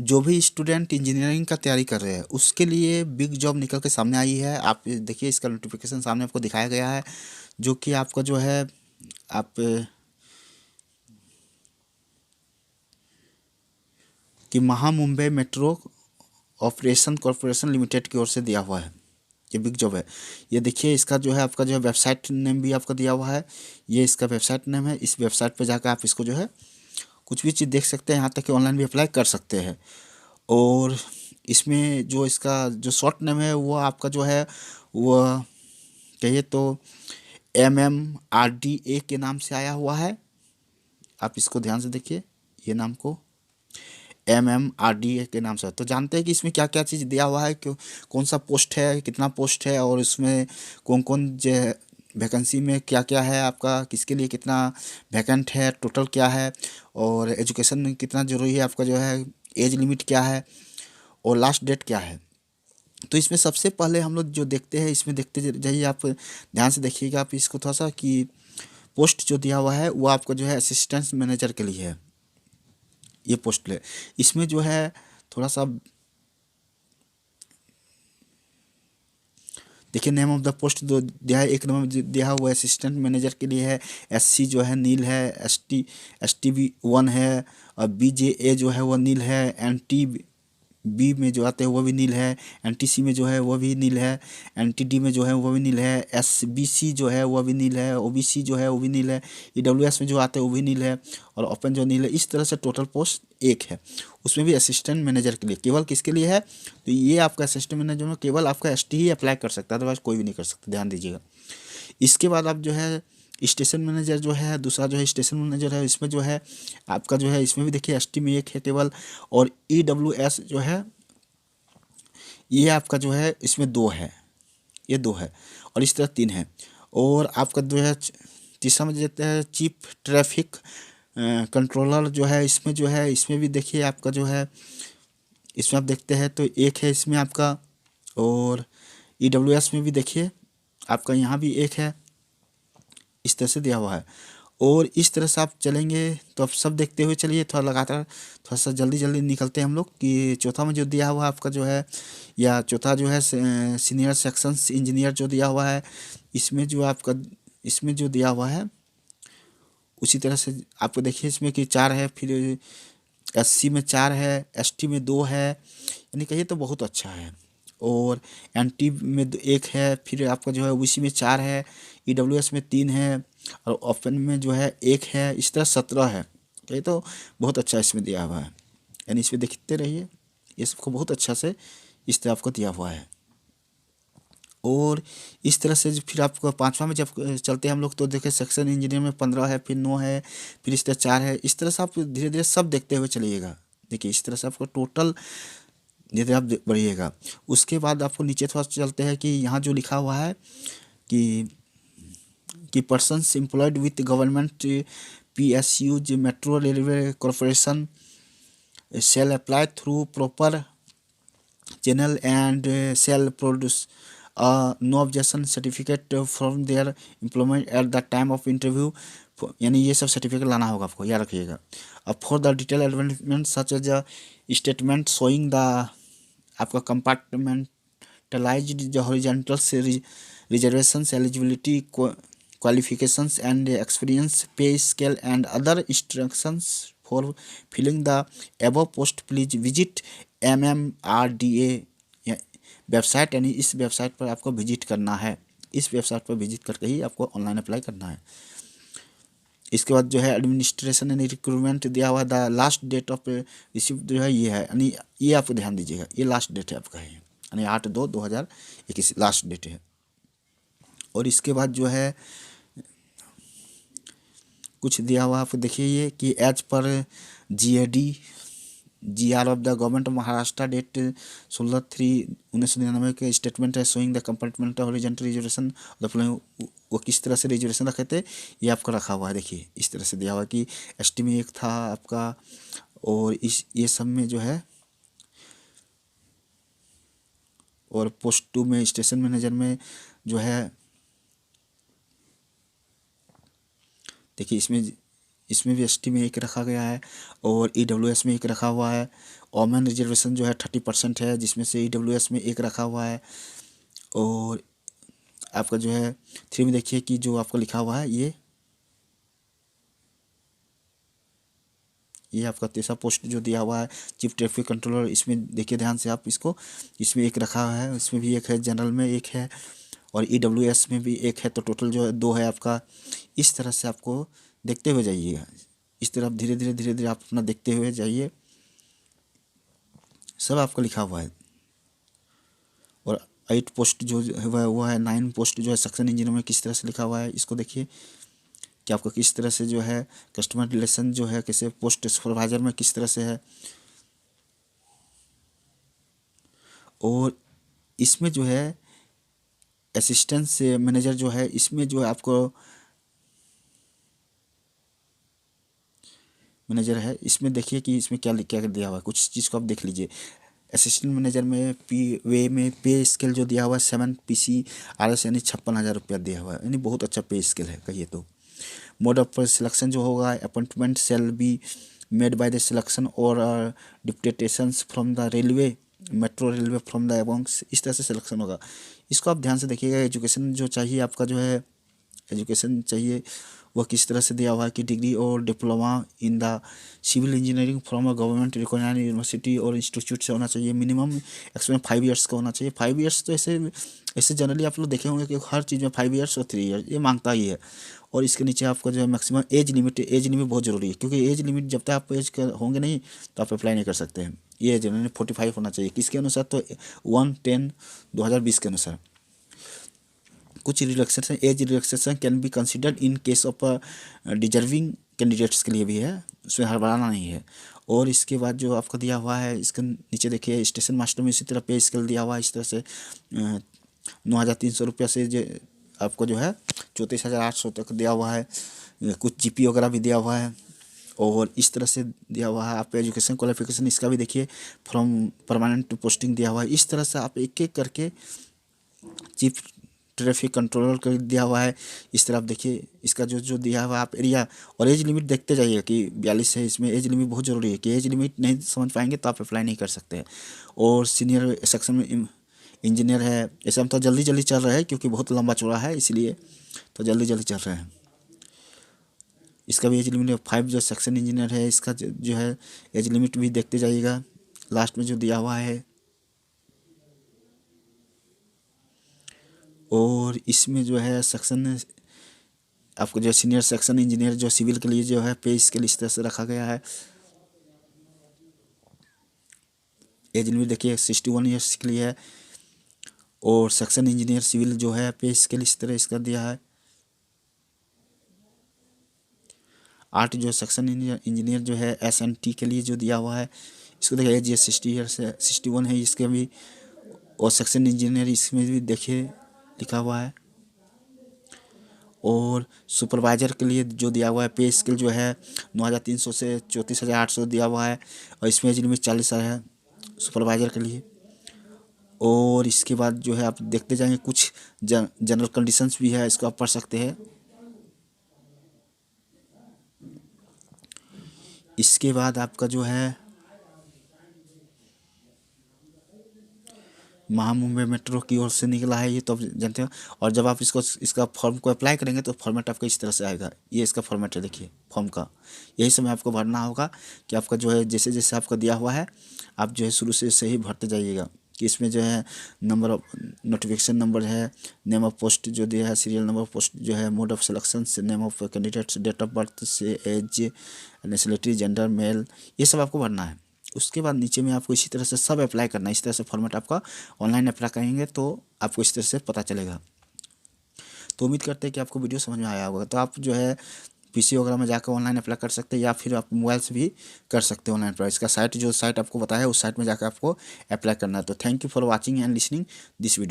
जो भी student engineering का तैयारी कर रहे हैं उसके लिए बिग जॉब निकल के सामने आई है। आप देखिए इसका नोटिफिकेशन सामने आपको दिखाया गया है, जो कि आपका जो है आप कि महा Mumbai metro operation corporation limited की ओर से दिया हुआ है। ये बिग जॉब है। ये देखिए इसका जो है आपका जो है वेबसाइट नेम भी आपका दिया हुआ है। ये इसका वेबसाइट नेम है। इस वेबसाइट पर जाकर आप इसको जो है कुछ भी चीज़ देख सकते हैं, यहाँ तक कि ऑनलाइन भी अप्लाई कर सकते हैं। और इसमें जो इसका जो शॉर्ट नेम है वो आपका जो है वो कहिए तो MMRDA के नाम से आया हुआ है। आप इसको ध्यान से देखिए, ये नाम को MMRDA के नाम से। तो जानते हैं कि इसमें क्या क्या चीज़ दिया हुआ है, क्यों कौन सा पोस्ट है, कितना पोस्ट है, और इसमें कौन कौन जो वैकेंसी में क्या क्या है, आपका किसके लिए कितना वैकेंट है, टोटल क्या है, और एजुकेशन में कितना ज़रूरी है, आपका जो है एज लिमिट क्या है, और लास्ट डेट क्या है। तो इसमें सबसे पहले हम लोग जो देखते हैं, इसमें देखते जाइए, आप ध्यान से देखिएगा आप इसको थोड़ा सा, कि पोस्ट जो दिया हुआ है वो आपका जो है असिस्टेंट मैनेजर के लिए है। ये पोस्ट है, इसमें जो है थोड़ा सा देखिए, नेम ऑफ द पोस्ट जो दिया है, एक नंबर दिया हुआ असिस्टेंट मैनेजर के लिए है। SC जो है नील है, ST भी 1 है, और BJA जो है वो नील है, NTB में जो आते हैं वो भी नील है, NTC में जो है वो भी नील है, NTD में जो है वो भी नील है, SBC जो है वो भी नील है, OBC जो है वो भी नील है, EWS में जो आते हैं वो भी नील है, और ओपन जो नील है। इस तरह से टोटल पोस्ट एक है। उसमें भी असिस्टेंट मैनेजर के लिए केवल किसके लिए है, तो ये आपका असिस्टेंट मैनेजर में केवल आपका ST ही अप्लाई कर सकता है, अदरवाइज कोई भी नहीं कर सकता, ध्यान दीजिएगा। इसके बाद आप जो है स्टेशन मैनेजर जो है, दूसरा जो है स्टेशन मैनेजर है, इसमें जो है आपका जो है, इसमें भी देखिए ST में एक है केवल, और EWS जो है ये आपका जो है इसमें 2 है, ये 2 है, और इस तरह 3 है। और आपका जो है तीसरा में देते हैं चीफ ट्रैफिक कंट्रोलर जो है, इसमें जो है इसमें भी देखिए आपका जो है, इसमें आप देखते हैं तो एक है इसमें आपका, और EWS में भी देखिए आपका यहाँ भी एक है, इस तरह से दिया हुआ है। और इस तरह से आप चलेंगे तो आप सब देखते हुए चलिए, थोड़ा लगातार, थोड़ा सा जल्दी जल्दी निकलते हैं हम लोग, कि चौथा में जो दिया हुआ है आपका जो है, या चौथा जो है सीनियर सेक्शंस इंजीनियर जो दिया हुआ है, इसमें जो आपका इसमें जो दिया हुआ है उसी तरह से आपको देखिए इसमें कि 4 है, फिर SC में 4 है, ST में 2 है, यानी कहिए तो बहुत अच्छा है। और NT में 1 है, फिर आपका जो है OBC में 4 है, EWS में 3 है, और ओपन में जो है 1 है, इस तरह 17 है। कहिए तो बहुत अच्छा इसमें दिया हुआ है, यानी इसमें देखते रहिए, ये सबको बहुत अच्छा से इस तरह आपको दिया हुआ है। और इस तरह से फिर आपको पाँचवा में जब चलते हैं हम लोग, तो देखिए सेक्शन इंजीनियर में 15 है, फिर 9 है, फिर इस तरह 4 है। इस तरह से आप धीरे धीरे सब देखते हुए चलिएगा। देखिए इस तरह से आपको टोटल धीरे धीरे आप बढ़िएगा। उसके बाद आपको नीचे थोड़ा चलते हैं, कि यहाँ जो लिखा हुआ है कि persons employed with government PSUs metro railway corporation shall apply through proper channel and shall produce a no objection certificate from their employment at the time of interview। यानी ये सब सर्टिफिकेट लाना होगा आपको, याद रखिएगा। अब for the detail advertisement such as a statement showing the आपका कंपार्टमेंटलाइज्ड हॉरिजॉन्टल से reservations eligibility qualifications and experience pay scale and other instructions for filling the above post please visit MMRDA website, यानी इस website पर आपको visit करना है। इस website पर विजिट करके ही आपको ऑनलाइन अप्लाई करना है। इसके बाद जो है एडमिनिस्ट्रेशन एंड रिक्रूटमेंट दिया हुआ, the last date of receive जो है ये है, यानी ये आपको ध्यान दीजिएगा, ये लास्ट डेट है आपका है, यानी 8/2/2021 लास्ट डेट है। और इसके बाद जो है कुछ दिया हुआ आपको देखिए, ये कि as per GAD GR of the government of Maharashtra date 16/3/1999 के स्टेटमेंट है showing the compartment horizontal reservation. वो किस तरह से रिजर्वेशन रखे थे ये आपको रखा हुआ है। देखिए इस तरह से दिया हुआ कि ST में 1 था आपका, और इस ये सब में जो है, और पोस्ट 2 में स्टेशन मैनेजर में जो है देखिए इसमें इसमें भी एसटी में एक रखा गया है और ईडब्ल्यूएस में एक रखा हुआ है। वोमेन रिजर्वेशन जो है 30% है, जिसमें से ईडब्ल्यूएस में एक रखा हुआ है। और आपका जो है 3 में देखिए कि जो आपका लिखा हुआ है ये आपका तीसरा पोस्ट जो दिया हुआ है चीफ ट्रैफिक कंट्रोलर, इसमें देखिए ध्यान से आप इसको, इसमें एक रखा है, इसमें भी एक है, जनरल में एक है और ईडब्ल्यूएस में भी एक है, तो टोटल जो है 2 है आपका। इस तरह से आपको देखते हुए जाइएगा, इस तरह धीरे धीरे आप अपना देखते हुए जाइए, सब आपका लिखा हुआ है। और 8 पोस्ट जो है वो है, 9 पोस्ट जो है सक्शन इंजीनियर में किस तरह से लिखा हुआ है, इसको देखिए कि आपको किस तरह से जो है कस्टमर रिलेशन जो है कैसे, पोस्ट सुपरवाइजर में किस तरह से है। और इसमें जो है असिस्टेंट से मैनेजर जो है, इसमें जो है आपको मैनेजर है, इसमें देखिए कि इसमें क्या दिया हुआ है, कुछ चीज़ को आप देख लीजिए। असिस्टेंट मैनेजर में पे स्केल जो दिया हुआ है 7 PCRS यानी 56,000 रुपया दिया हुआ है, यानी बहुत अच्छा पे स्केल है कहिए तो। मोड ऑफ सिलेक्शन जो होगा, appointment shall be made by the selection और deputations from the railway, metro railway from the एबॉन्ग्स, इस तरह से सिलेक्शन होगा। इसको आप ध्यान से देखिएगा। एजुकेशन जो चाहिए आपका जो है, एजुकेशन चाहिए वह किस तरह से दिया हुआ है कि डिग्री और diploma in the civil engineering from a government recognised university और इंस्टीट्यूट से होना चाहिए। मिनिमम एक्सपीरियंस 5 ईयर्स का होना चाहिए। 5 ईयर्स तो ऐसे जनरली आप लोग देखे होंगे कि हर चीज़ में 5 ईयर्स और 3 ईयर्स ये मांगता ही है। और इसके नीचे आपको जो है मैक्सिमम एज लिमिट बहुत ज़रूरी है, क्योंकि एज लिमिट जब तक आप एज होंगे नहीं तो आप अप्लाई नहीं कर सकते हैं। ये जनरली 45 होना चाहिए। किसके अनुसार, तो 1/10/2020 के अनुसार। कुछ relaxation, age relaxation can be considered in case of deserving candidates के लिए भी है, उसमें हड़बड़ाना नहीं है। और इसके बाद जो आपको दिया हुआ है, इसके नीचे देखिए स्टेशन मास्टर में इसी तरह पे स्केल दिया हुआ है, इस तरह से 9,300 रुपया से जो आपको जो है 34,800 तक दिया हुआ है। कुछ जीपी वगैरह भी दिया हुआ है और इस तरह से दिया हुआ है। आप एजुकेशन क्वालिफिकेशन इसका भी देखिए, फ्रॉम परमानेंट पोस्टिंग दिया हुआ है। इस तरह से आप एक एक करके चीफ ट्रैफिक कंट्रोलर का दिया हुआ है। इस तरह आप देखिए इसका जो दिया हुआ है, आप एरिया और एज लिमिट देखते जाइए कि 42 है। इसमें एज लिमिट बहुत ज़रूरी है कि एज लिमिट नहीं समझ पाएंगे तो आप अप्लाई नहीं कर सकते। और सीनियर सेक्शन में इंजीनियर है, ऐसे हम तो जल्दी चल रहे हैं क्योंकि बहुत लंबा चौड़ा है, इसलिए तो जल्दी चल रहे हैं। इसका भी एज लिमिट 5 जो सेक्शन इंजीनियर है, इसका जो है एज लिमिट भी देखते जाइएगा। लास्ट में जो दिया हुआ है, और इसमें जो है सेक्शन आपको जो सीनियर सेक्शन इंजीनियर जो सिविल के लिए जो है पे स्केल इस तरह से रखा गया है। एज लिमिट देखिए 61 ईयर्स के लिए है। और सेक्शन इंजीनियर सिविल जो है पे स्केल इस तरह इसका दिया है। 8 जो सेक्शन इंजीनियर जो है SNT के लिए जो दिया हुआ है, इसको देखिए एज 60 ईयर्स है, 61 है इसके भी। और सेक्शन इंजीनियर इसमें भी देखिए लिखा हुआ है। और सुपरवाइज़र के लिए जो दिया हुआ है पे स्केल जो है 9,300 से 34,800 दिया हुआ है और इसमें एज लिमिट 40 है सुपरवाइज़र के लिए। और इसके बाद जो है आप देखते जाएंगे कुछ जनरल कंडीशंस भी है, इसको आप पढ़ सकते हैं। इसके बाद आपका जो है मुंबई मेट्रो की ओर से निकला है, ये तो आप जानते हो। और जब आप इसका फॉर्म को अप्लाई करेंगे तो फॉर्मेट आपका इस तरह से आएगा। ये इसका फॉर्मेट है, देखिए फॉर्म का। यही समय आपको भरना होगा कि आपका जो है जैसे जैसे आपका दिया हुआ है आप जो है शुरू से सही भरते जाइएगा। कि इसमें जो है नंबर ऑफ नोटिफिकेशन नंबर है, नेम ऑफ पोस्ट जो दिया है, सीरियल नंबर ऑफ पोस्ट जो है, मोड ऑफ सिलेक्शन से, name of candidates, date of birth से, एज, नेशनलिटी, जेंडर, मेल, ये सब आपको भरना है। उसके बाद नीचे में आपको इसी तरह से सब अप्लाई करना है। इस तरह से फॉर्मेट आपका ऑनलाइन अप्लाई करेंगे तो आपको इस तरह से पता चलेगा। तो उम्मीद करते हैं कि आपको वीडियो समझ में आया होगा। तो आप जो है PC वगैरह में जाकर ऑनलाइन अप्लाई कर सकते हैं या फिर आप मोबाइल से भी कर सकते हैं ऑनलाइन अप्लाई। इसका साइट आपको बताया है उस साइट में जाकर आपको अप्लाई करना है। तो thank you for watching and listening this video.